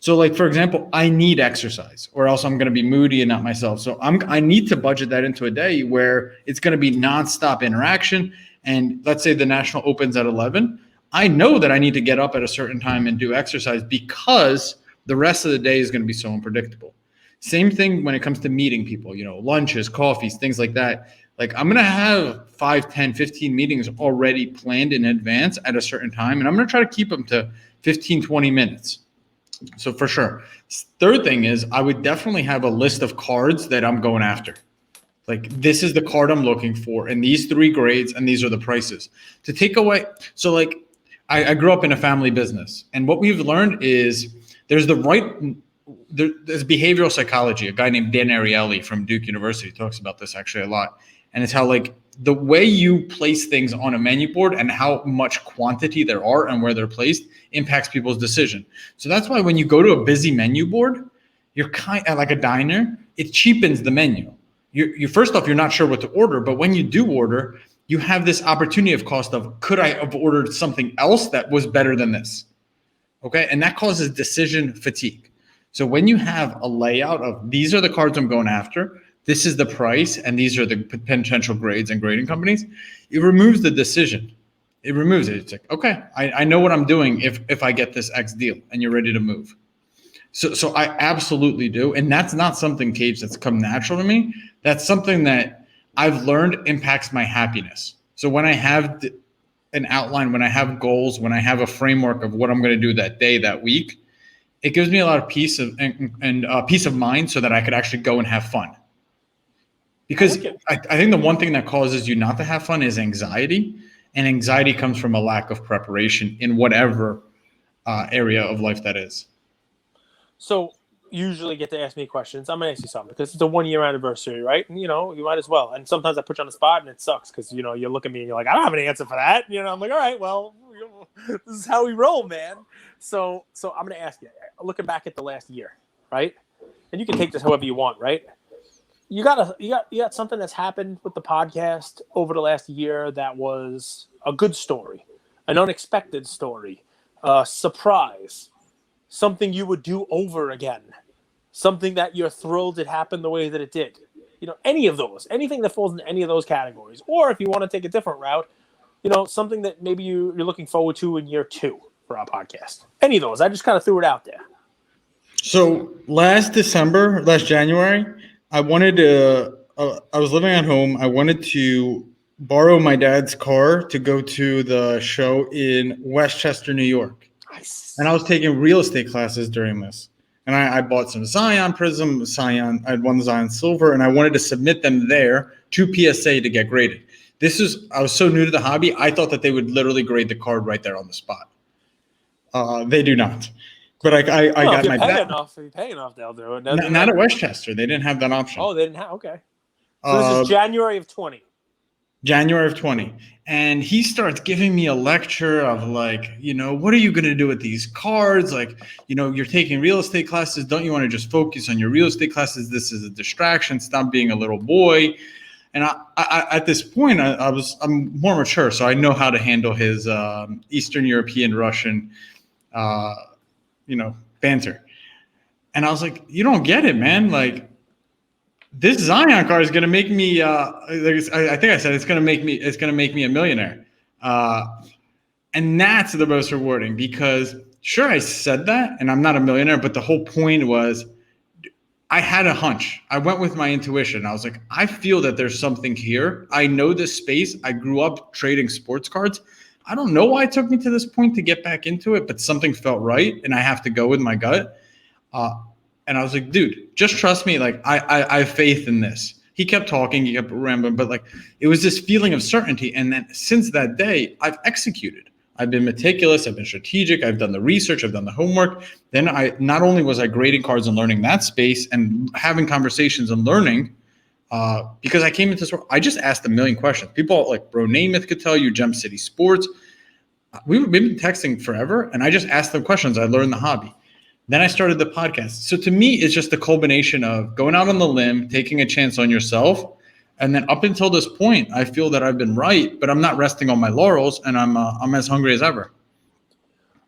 So like, for example, I need exercise or else I'm going to be moody and not myself. So I need to budget that into a day where it's going to be nonstop interaction. And let's say the national opens at 11. I know that I need to get up at a certain time and do exercise because the rest of the day is going to be so unpredictable. Same thing when it comes to meeting people, lunches, coffees, things like that. Like I'm going to have 5, 10, 15 meetings already planned in advance at a certain time. And I'm going to try to keep them to 15, 20 minutes. So for sure. Third thing is I would definitely have a list of cards that I'm going after. Like this is the card I'm looking for and these 3 grades and these are the prices to take away. So like I grew up in a family business and what we've learned is there's behavioral psychology. A guy named Dan Ariely from Duke University talks about this actually a lot. And it's how like the way you place things on a menu board and how much quantity there are and where they're placed impacts people's decision. So that's why when you go to a busy menu board, you're kind of like a diner, it cheapens the menu. You first off, you're not sure what to order, but when you do order, you have this opportunity of cost of could I have ordered something else that was better than this? Okay, and that causes decision fatigue. So when you have a layout of these are the cards I'm going after, this is the price, and these are the potential grades and grading companies, it removes the decision. It removes it. It's like, okay, I know what I'm doing if I get this X deal, and you're ready to move. So I absolutely do. And that's not something, Cage, that's come natural to me. That's something that I've learned impacts my happiness. So when I have an outline, when I have goals, when I have a framework of what I'm going to do that day, that week, it gives me a lot of peace of mind so that I could actually go and have fun. Because I think the one thing that causes you not to have fun is anxiety. And anxiety comes from a lack of preparation in whatever area of life that is.
So you usually get to ask me questions. I'm going to ask you something because it's a 1-year anniversary, right? And, you might as well. And sometimes I put you on the spot and it sucks because, you look at me and you're like, I don't have an answer for that. I'm like, all right, well, this is how we roll, man. So I'm going to ask you, looking back at the last year, right? And you can take this however you want, right? You got something that's happened with the podcast over the last year that was a good story, an unexpected story, a surprise, something you would do over again, something that you're thrilled it happened the way that it did. Any of those, anything that falls into any of those categories. Or if you want to take a different route, something that maybe you're looking forward to in year 2 for our podcast. Any of those. I just kind of threw it out there.
So last January, I wanted to, I was living at home. I wanted to borrow my dad's car to go to the show in Westchester, New York.
Nice.
And I was taking real estate classes during this. And I bought some Zion Prism, I had one Zion Silver, and I wanted to submit them there to PSA to get graded. I was so new to the hobby, I thought that they would literally grade the card right there on the spot. They do not. But I got my dad.
If you pay enough, they'll do it.
Not at Westchester. They didn't have that option.
Oh, they didn't have. Okay. So this is January of 20.
January of 20. And he starts giving me a lecture of like, what are you going to do with these cards? Like, you're taking real estate classes. Don't you want to just focus on your real estate classes? This is a distraction. Stop being a little boy. And I at this point, I'm more mature, so I know how to handle his Eastern European, Russian, banter. And I was like, you don't get it, man. Like this Zion card is going to make me, I think I said it's going to make me a millionaire. And that's the most rewarding because sure, I said that and I'm not a millionaire, but the whole point was I had a hunch. I went with my intuition. I was like, I feel that there's something here. I know this space. I grew up trading sports cards. I don't know why it took me to this point to get back into it, but something felt right, and I have to go with my gut. And I was like, dude, just trust me. Like, I have faith in this. He kept talking, he kept rambling, but like, it was this feeling of certainty. And then since that day, I've executed. I've been meticulous. I've been strategic. I've done the research. I've done the homework. Then not only was I grading cards and learning that space and having conversations and learning, because I came into this world, I just asked a million questions. People like Bro Namath could tell you, Gem City Sports. We've been texting forever, and I just asked them questions. I learned the hobby. Then I started the podcast. So to me, it's just a culmination of going out on the limb, taking a chance on yourself. And then up until this point, I feel that I've been right, but I'm not resting on my laurels, and I'm as hungry as ever.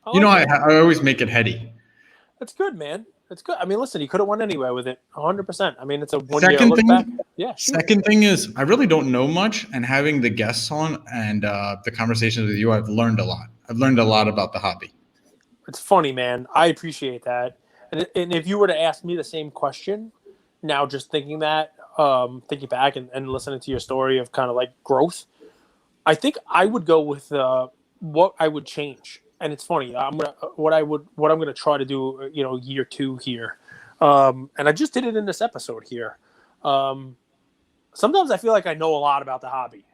I always make it heady.
That's good, man. That's good. I mean, listen, you could have won anywhere with it, 100%. I mean, it's a 1 year look back. Yeah.
Second thing is, I really don't know much, and having the guests on and the conversations with you, I've learned a lot. I've learned a lot about the hobby.
It's funny, man. I appreciate that. And if you were to ask me the same question, now just thinking back and listening to your story of kind of like growth, I think I would go with what I would change. And it's funny. What I'm gonna try to do, year 2 here, and I just did it in this episode here. Sometimes I feel like I know a lot about the hobby,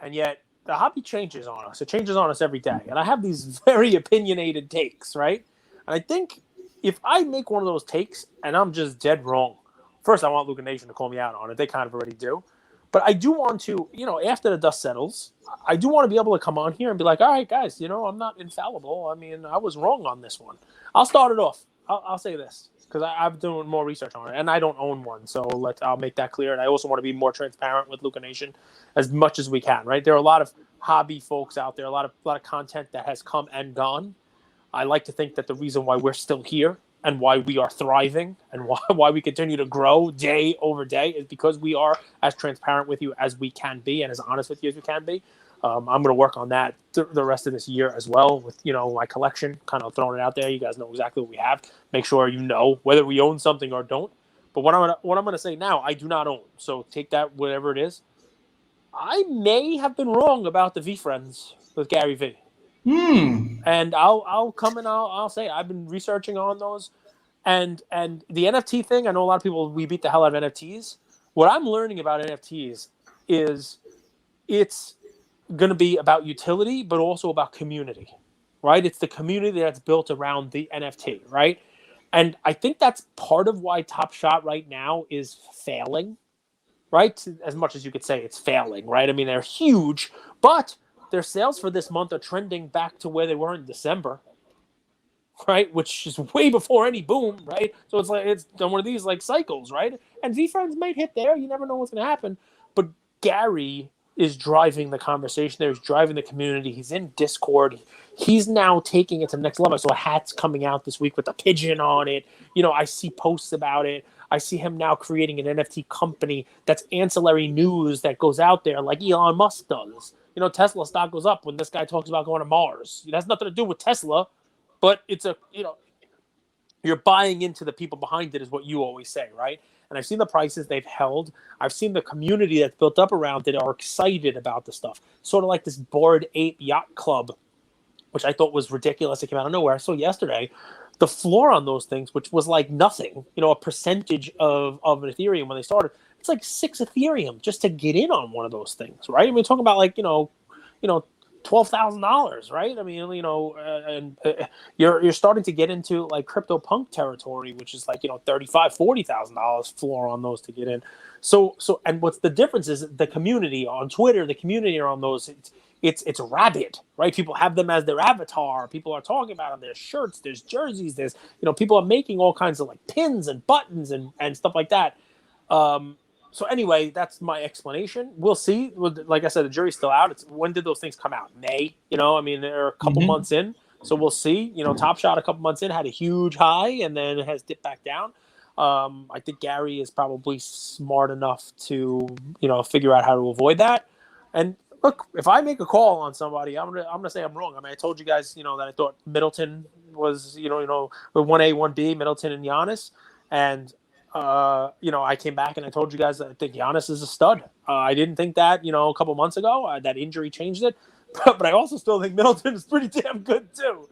and yet the hobby changes on us. It changes on us every day, and I have these very opinionated takes, right? And I think if I make one of those takes and I'm just dead wrong, first I want LukaNation to call me out on it. They kind of already do. But I do want to, after the dust settles, I do want to be able to come on here and be like, all right, guys, I'm not infallible. I mean, I was wrong on this one. I'll start it off. I'll say this because I've doing more research on it, and I don't own one. So I'll make that clear. And I also want to be more transparent with LukaNation as much as we can, right? There are a lot of hobby folks out there, a lot of content that has come and gone. I like to think that the reason why we're still here and why we are thriving and why we continue to grow day over day is because we are as transparent with you as we can be and as honest with you as we can be. I'm going to work on that the rest of this year as well with, my collection, kind of throwing it out there. You guys know exactly what we have. Make sure you know whether we own something or don't. But what I'm going to say now, I do not own. So take that, whatever it is. I may have been wrong about the V Friends with Gary V. And I'll come and I'll say I've been researching on those, and the NFT thing. I know a lot of people, we beat the hell out of NFTs. What I'm learning about NFTs is it's going to be about utility, but also about community, right? It's the community that's built around the NFT, right? And I think that's part of why Top Shot right now is failing, right? As much as you could say it's failing, right? I mean, they're huge, but their sales for this month are trending back to where they were in December, right? Which is way before any boom, right? So it's like it's one of these like cycles, right? And V Friends might hit there. You never know what's going to happen. But Gary is driving the conversation there. He's driving the community. He's in Discord. He's now taking it to the next level. So a hat's coming out this week with a pigeon on it. I see posts about it. I see him now creating an NFT company that's ancillary news that goes out there like Elon Musk does. Tesla stock goes up when this guy talks about going to Mars. It has nothing to do with Tesla, but it's you're buying into the people behind it is what you always say, right? And I've seen the prices they've held. I've seen the community that's built up around it are excited about the stuff. Sort of like this Bored Ape Yacht Club, which I thought was ridiculous. It came out of nowhere. So yesterday, the floor on those things, which was like nothing, a percentage of an Ethereum when they started, it's like 6 Ethereum just to get in on one of those things, right? I mean, talking about like, $12,000, right? I mean, and you're starting to get into like CryptoPunk territory, which is like, $35,000, $40,000 floor on those to get in. So, and what's the difference is the community on Twitter, the community on those, it's rabid, right? People have them as their avatar. People are talking about them. There's shirts, there's jerseys, there's, people are making all kinds of like pins and buttons and stuff like that. So anyway, that's my explanation. We'll see. Like I said, the jury's still out. When did those things come out? May. I mean, they're a couple months in, so we'll see. Top Shot a couple months in had a huge high and then it has dipped back down. I think Gary is probably smart enough to figure out how to avoid that. And look, if I make a call on somebody, I'm gonna say I'm wrong. I mean, I told you guys, that I thought Middleton was, with 1A, 1B, Middleton and Giannis, and I came back and I told you guys that I think Giannis is a stud. I didn't think that, a couple months ago. That injury changed it. But I also still think Middleton is pretty damn good, too,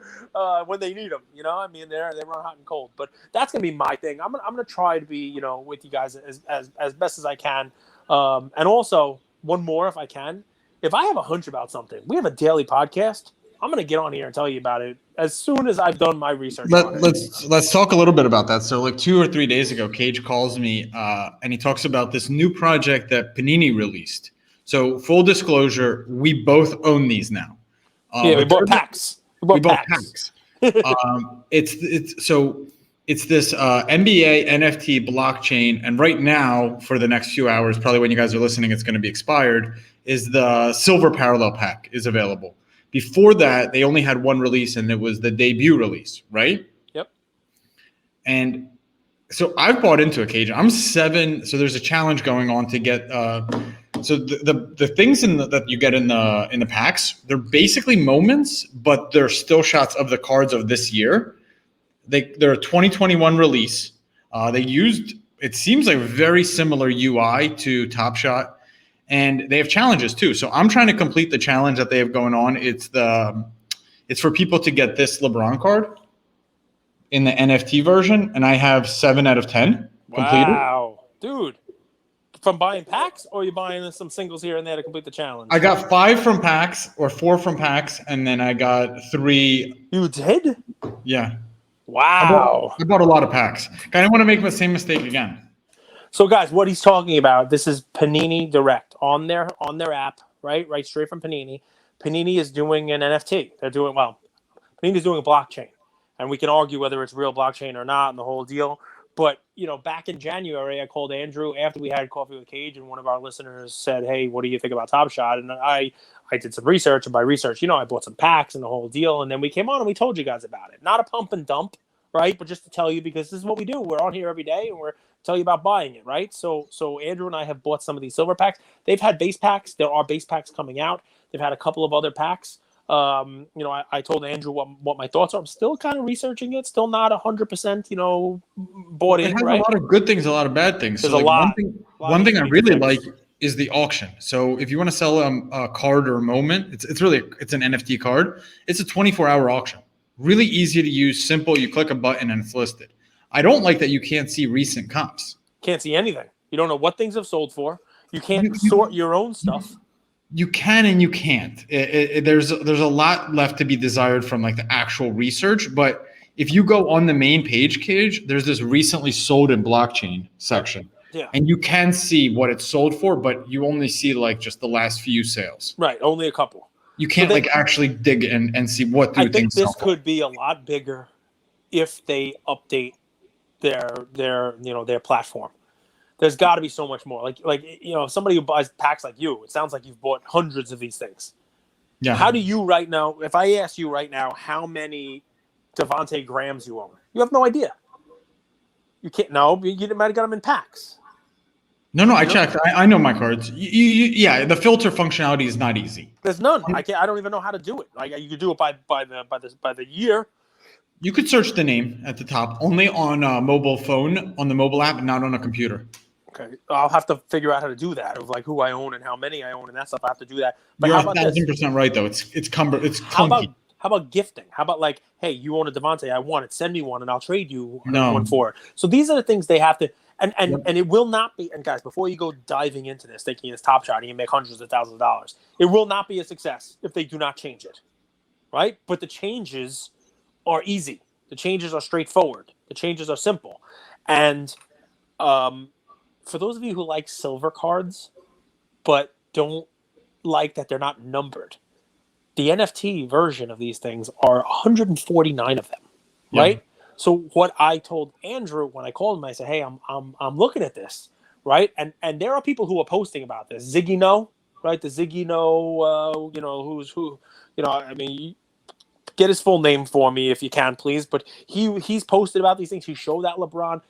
when they need him. I mean, they run hot and cold. But that's going to be my thing. I'm gonna try to be, with you guys as best as I can. And also, one more if I can. If I have a hunch about something, we have a daily podcast. I'm going to get on here and tell you about it as soon as I've done my research on it.
Let's talk a little bit about that. So like 2 or 3 days ago, Cage calls me and he talks about this new project that Panini released. So full disclosure, we both own these now.
We bought packs.
We bought packs. It's this NBA NFT blockchain, and right now for the next few hours, probably when you guys are listening, it's going to be expired. Is the silver parallel pack is available. Before that, they only had one release, and it was the debut release, right?
Yep.
And so I've bought into a Cage. I'm 7. So there's a challenge going on to get. So the things that you get in the packs, they're basically moments, but they're still shots of the cards of this year. They're a 2021 release. They used, it seems like, a very similar UI to Top Shot. And they have challenges too. So I'm trying to complete the challenge that they have going on. It's for people to get this LeBron card in the NFT version, and I have 7 out of 10 completed.
Wow, dude! From buying packs, or are you buying some singles here and there to complete the challenge?
I got 5 from packs, or 4 from packs, and then I got 3.
You did?
Yeah.
Wow.
I bought a lot of packs. I didn't want to make the same mistake again.
So, guys, what he's talking about, this is Panini Direct on their app, right? Right, straight from Panini. Panini is doing an NFT. Panini's doing a blockchain, and we can argue whether it's real blockchain or not, and the whole deal. But back in January, I called Andrew after we had Coffee with Cage, and one of our listeners said, "Hey, what do you think about Top Shot?" And I did some research, and by research, I bought some packs and the whole deal. And then we came on and we told you guys about it. Not a pump and dump, right? But just to tell you, because this is what we do. We're on here every day, and we're tell you about buying it, right? So Andrew and I have bought some of these silver packs. They've had base packs. There are base packs coming out. They've had a couple of other packs. I told Andrew what my thoughts are. I'm still kind of researching it. Still not 100%, bought in.
It has
right?
a lot of good things, a lot of bad things.
There's
so
a lot.
One thing I really like is the auction. So if you want to sell a card or a moment, it's an NFT card. It's a 24-hour auction. Really easy to use, simple. You click a button and it's listed. I don't like that you can't see recent comps.
Can't see anything. You don't know what things have sold for. You can't sort your own stuff.
You can and you can't. There's a lot left to be desired from like the actual research. But if you go on the main page, Cage, there's this recently sold in blockchain section.
Yeah.
And you can see what it's sold for, but you only see like just the last few sales.
Right. Only a couple.
You can't actually dig and see what do things sell for.
I think this could be a lot bigger if they update their platform. There's got to be so much more. Like somebody who buys packs like you, it sounds like you've bought hundreds of these things. Yeah. How do you right now? If I ask you right now, how many Devontae Grahams you own? You have no idea. You can't. No, you might have got them in packs.
No, I checked. I know my cards. The filter functionality is not easy.
There's none. I don't even know how to do it. Like you could do it by the year.
You could search the name at the top only on a mobile phone, on the mobile app, not on a computer.
Okay, I'll have to figure out how to do that of like who I own and how many I own and that stuff. I have to do that. But
you're
how about
1,000% right though. It's clunky.
How about gifting? How about like, hey, you own a Devontae, I want it. Send me one and I'll trade you one for it. So these are the things they have to, and it will not be. And guys, before you go diving into this, thinking it's Top Shot and you make hundreds of thousands of dollars, it will not be a success if they do not change it, right? But the changes are easy. The changes are straightforward. The changes are simple, and for those of you who like silver cards, but don't like that they're not numbered, the NFT version of these things are 149 of them, right? Yeah. So what I told Andrew when I called him, I said, "Hey, I'm looking at this, right?" And there are people who are posting about this. Ziggy No, right? The Ziggy No, who's who? I mean, get his full name for me if you can, please. But he's posted about these things. He showed that LeBron.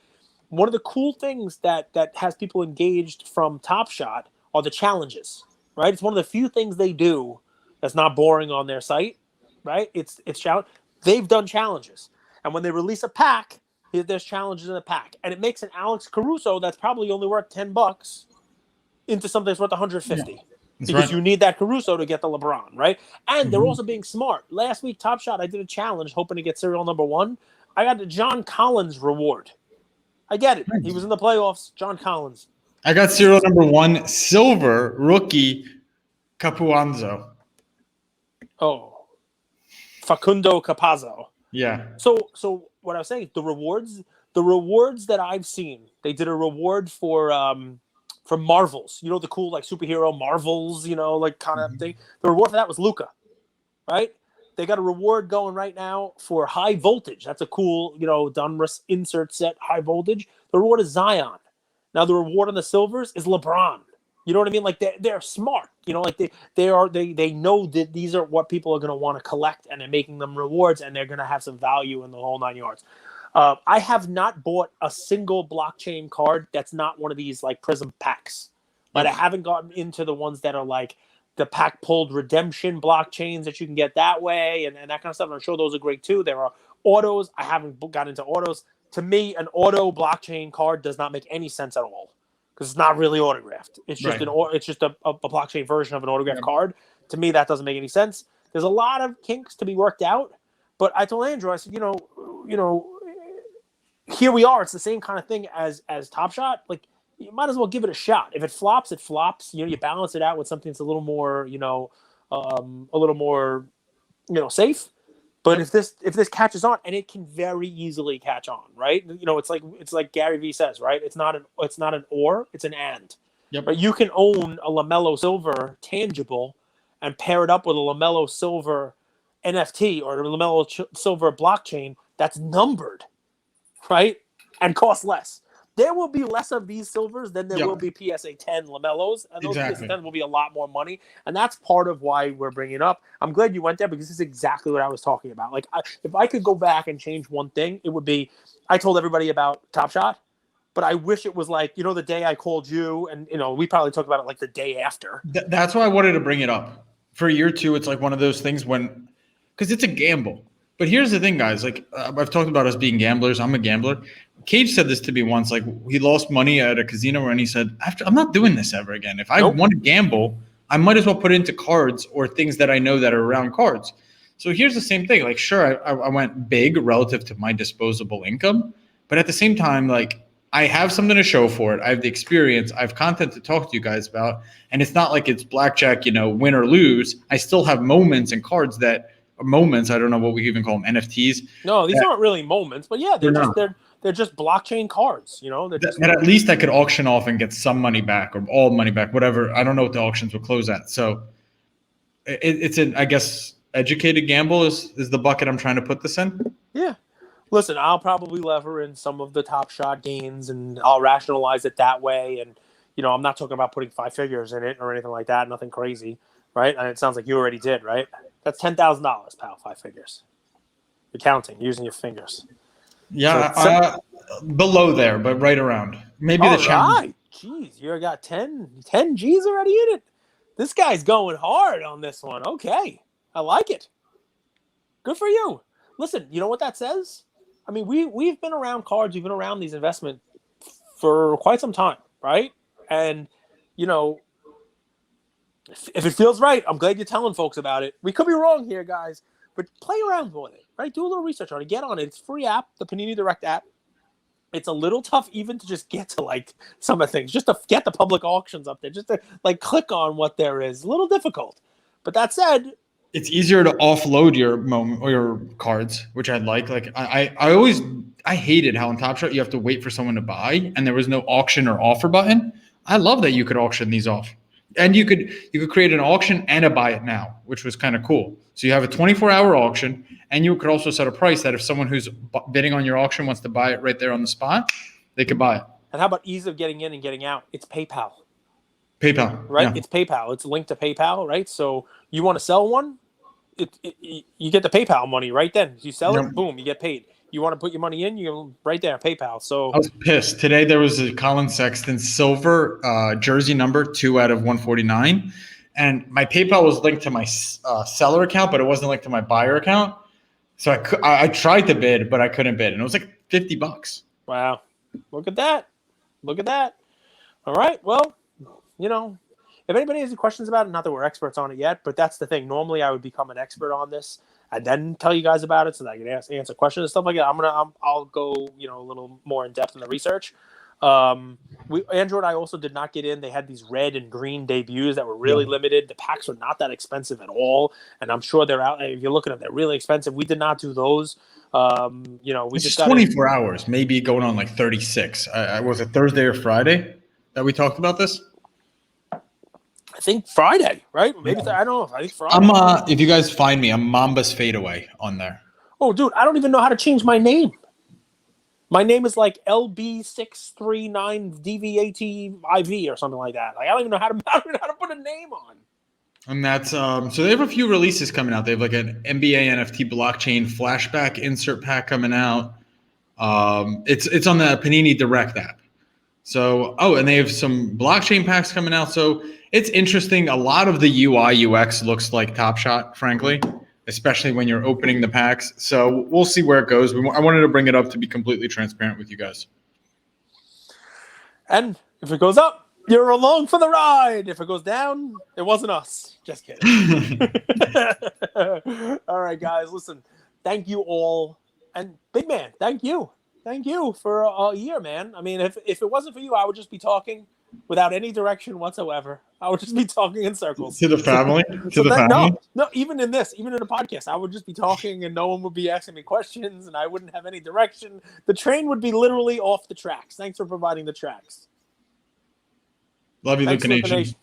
One of the cool things that has people engaged from Top Shot are the challenges, right? It's one of the few things they do that's not boring on their site, right? It's challenge. They've done challenges, and when they release a pack, there's challenges in the pack, and it makes an Alex Caruso that's probably only worth $10 into something that's worth 150. Yeah. Because you need that Caruso to get the LeBron, right? And they're also being smart. Last week, Top Shot, I did a challenge hoping to get serial number 1. I got the John Collins reward. I get it. He was in the playoffs. John Collins.
I got serial number 1, silver rookie Capuanzo.
Oh. Facundo Capazzo.
Yeah.
So what I was saying, the rewards that I've seen, they did a reward for Marvels. You know, the cool like superhero Marvels, you know, like kind of thing. The reward for that was Luka, right? They got a reward going right now for high voltage. That's a cool, you know, Donruss insert set, high voltage. The reward is Zion. Now the reward on the silvers is LeBron. You know what I mean? Like they're smart. You know, like they know that these are what people are going to want to collect, and they're making them rewards, and they're going to have some value in the whole 9 yards. I have not bought a single blockchain card that's not one of these like Prism packs. But I haven't gotten into the ones that are like the pack pulled redemption blockchains that you can get that way and that kind of stuff. And I'm sure those are great too. There are autos. I haven't got into autos. To me, an auto blockchain card does not make any sense at all because it's not really autographed. It's just it's just a blockchain version of an autographed card. To me, that doesn't make any sense. There's a lot of kinks to be worked out. But I told Andrew, I said, you know, here we are. It's the same kind of thing as Top Shot. Like, you might as well give it a shot. If it flops, it flops. You know, you balance it out with something that's a little more, safe. But if this catches on, and it can very easily catch on, right? You know, it's like Gary Vee says, right? It's not an or, it's an and.
Yep.
But you can own a LaMelo Silver tangible and pair it up with a LaMelo Silver NFT or a LaMelo Silver blockchain that's numbered, right? And costs less. There will be less of these silvers than there will be PSA 10 LaMelos, and those PSA 10 will be a lot more money, and that's part of why we're bringing it up. I'm glad you went there because this is exactly what I was talking about. Like, if I could go back and change one thing, it would be I told everybody about Top Shot, but I wish it was like, you know, the day I called you, and you know, we probably talked about it like the day after.
That's why I wanted to bring it up. For a year or two, it's like one of those things because it's a gamble. But here's the thing, guys. Like I've talked about us being gamblers. I'm a gambler. Cage said this to me once. Like he lost money at a casino, and he said, "I'm not doing this ever again. If I want to gamble, I might as well put it into cards or things that I know that are around cards." So here's the same thing. Like, sure, I went big relative to my disposable income, but at the same time, like I have something to show for it. I have the experience. I have content to talk to you guys about, and it's not like it's blackjack, you know, win or lose. I still have moments and cards that. Moments, I don't know what we even call them, NFTs.
No, these aren't really moments, but yeah, they're just blockchain cards, you know.
That at least I could auction off and get some money back or all money back, whatever. I don't know what the auctions will close at. So it's an, I guess, educated gamble is the bucket I'm trying to put this in.
Yeah. Listen, I'll probably lever in some of the Top Shot gains and I'll rationalize it that way. And, you know, I'm not talking about putting 5 figures in it or anything like that. Nothing crazy, right? And it sounds like you already did, right? That's $10,000, pal. 5 figures. You're counting, using your fingers.
Yeah,
so
below there, but right around. Maybe
the
challenge.
Jeez, you got 10 G's already in it. This guy's going hard on this one. Okay, I like it. Good for you. Listen, you know what that says? I mean, we've been around cards. We've been around these investments for quite some time, right? And you know. If it feels right, I'm glad you're telling folks about it. We could be wrong here, guys, but play around with it, right? Do a little research on it. Get on it. It's a free app, the Panini Direct app. It's a little tough even to just get to like some of the things, just to get the public auctions up there, just to like click on what there is. A little difficult. But that said,
it's easier to offload your moment or your cards, which I like. Like I hated how on Top Shot you have to wait for someone to buy and there was no auction or offer button. I love that you could auction these off. And you could create an auction and a buy it now, which was kind of cool. So you have a 24-hour auction, and you could also set a price that if someone who's bidding on your auction wants to buy it right there on the spot, they could buy it.
And how about ease of getting in and getting out? It's PayPal.
PayPal,
right?
Yeah.
It's PayPal. It's linked to PayPal, right? So you want to sell one, you get the PayPal money right then. You sell it, boom, you get paid. You want to put your money in, you right there, PayPal. So
I was pissed. Today there was a Colin Sexton silver jersey number 2 out of 149. And my PayPal was linked to my seller account, but it wasn't linked to my buyer account. So I tried to bid, but I couldn't bid. And it was like $50.
Wow. Look at that. Look at that. All right. Well, you know, if anybody has any questions about it, not that we're experts on it yet, but that's the thing. Normally I would become an expert on this and then tell you guys about it so that I can answer questions and stuff like that. I'll go, you know, a little more in depth in the research. Andrew and I also did not get in. They had these red and green debuts that were really limited. The packs are not that expensive at all, and I'm sure they're out. If you're looking at them, they're really expensive. We did not do those. We
It's
just
just
got
24 hours, maybe going on like 36. Was it Thursday or Friday that we talked about this?
I think Friday, right? Maybe I don't know. I think Friday.
If you guys find me, I'm Mamba's Fadeaway on there.
Oh, dude, I don't even know how to change my name. My name is like LB639DVATIV or something like that. Like I don't even know how to put a name on.
And that's so they have a few releases coming out. They have like an NBA NFT blockchain flashback insert pack coming out. It's on the Panini Direct app. So and they have some blockchain packs coming out. So it's interesting. A lot of the UI UX looks like Top Shot, frankly, especially when you're opening the packs. So we'll see where it goes. I wanted to bring it up to be completely transparent with you guys.
And if it goes up, you're along for the ride. If it goes down, it wasn't us. Just kidding. All right, guys, listen. Thank you all. And Big Man, thank you. Thank you for a year, man. I mean, if it wasn't for you, I would just be talking without any direction whatsoever. I would just be talking in circles.
To the family? Family?
No, even in the podcast, I would just be talking and no one would be asking me questions and I wouldn't have any direction. The train would be literally off the tracks. Thanks for providing the tracks.
Love you, LukaNation.